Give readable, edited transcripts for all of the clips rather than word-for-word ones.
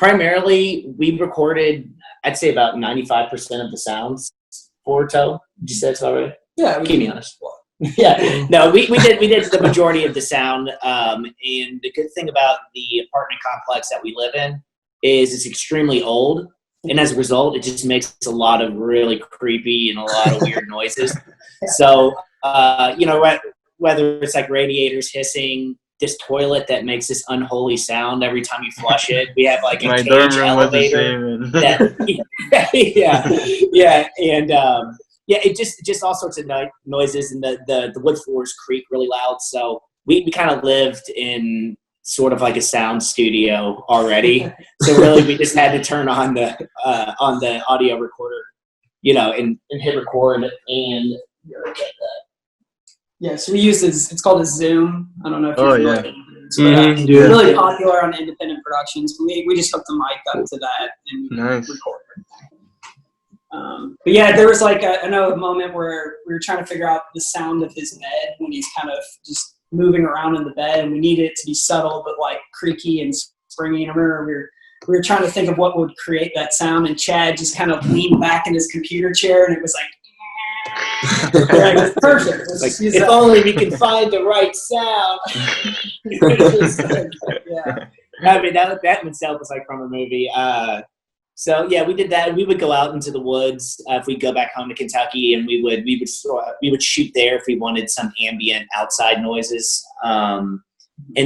primarily we recorded, I'd say about 95% of the sounds for Toe. Did you say it's already? Yeah. Keep me honest. Yeah, no, we did the majority of the sound. And the good thing about the apartment complex that we live in is it's extremely old. And as a result, it just makes a lot of really creepy and a lot of weird noises. So, whether it's like radiators hissing, this toilet that makes this unholy sound every time you flush it. We have like a cage elevator. It just all sorts of noises, and the wood floors creak really loud. So we kind of lived in sort of like a sound studio already. So really, we just had to turn on the audio recorder, and hit record and. Yeah, so we use this. It's called a Zoom. I don't know if you're familiar. It's really popular on independent productions. We just hooked the mic up to that and recorded. But yeah, there was like I know a moment where we were trying to figure out the sound of his bed when he's kind of just moving around in the bed, and we needed it to be subtle but like creaky and springy. And I remember we were trying to think of what would create that sound, and Chad just kind of leaned back in his computer chair, and it was like. It was perfect. If only we can find the right sound. I mean, that in itself was like from a movie. So yeah, we did that. We would go out into the woods if we go back home to Kentucky, and we would shoot there if we wanted some ambient outside noises. And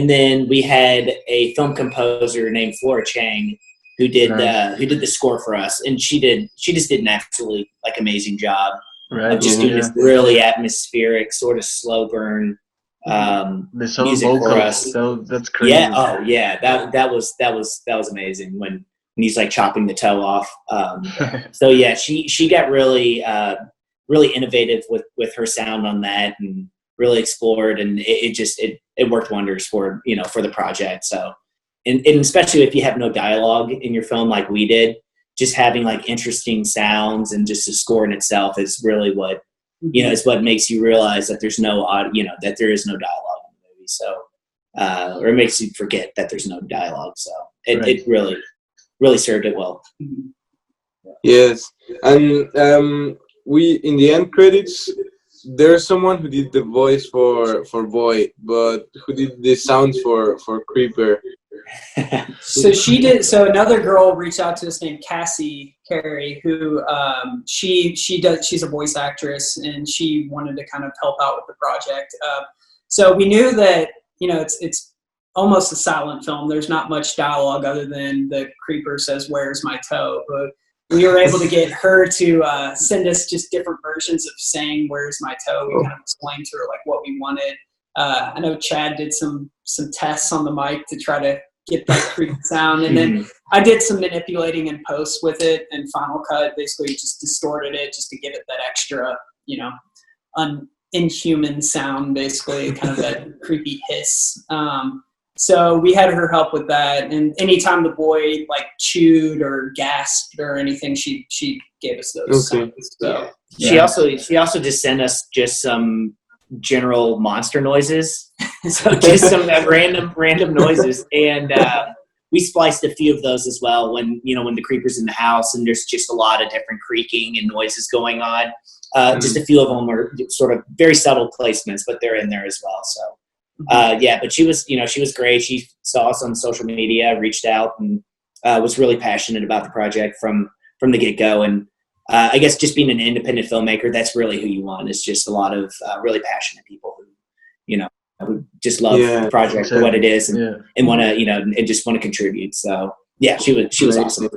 then we had a film composer named Flora Chang who did the score for us, and she just did an absolutely like amazing job. Right. Of just doing this really atmospheric, sort of slow burn music for us. That's crazy. Yeah. Oh, yeah. That was amazing when he's like chopping the toe off. So yeah, she got really innovative with her sound on that, and really explored, and it worked wonders for the project. So, and especially if you have no dialogue in your film like we did. Just having like interesting sounds and just the score in itself is really what, is what makes you realize that there's no that there is no dialogue in the movie. So, or it makes you forget that there's no dialogue. So it really served it well. Yes. And we, in the end credits, there's someone who did the voice for Boy, but who did the sounds for Creeper. So she did. So another girl reached out to us named Cassie Carey, who she's a voice actress, and she wanted to kind of help out with the project. So we knew that it's almost a silent film. There's not much dialogue other than the creeper says, "Where's my toe?" But we were able to get her to send us just different versions of saying "Where's my toe." We kind of explained to her like what we wanted. I know Chad did some tests on the mic to try to get that creepy sound, and then I did some manipulating in post with it, and Final Cut basically just distorted it just to give it that extra, inhuman sound, basically, kind of that creepy hiss. So we had her help with that, and anytime the boy like chewed or gasped or anything, she gave us those sounds. So she also just sent us just some general monster noises. So just some random noises, and we spliced a few of those as well when the creeper's in the house and there's just a lot of different creaking and noises going on. Just a few of them are sort of very subtle placements, but they're in there as well. So but she was great. She saw us on social media, reached out, and was really passionate about the project from the get-go. And I guess just being an independent filmmaker, that's really who you want. It's just a lot of really passionate people who just love the project for what it is and want to, and just want to contribute. So yeah, she was awesome.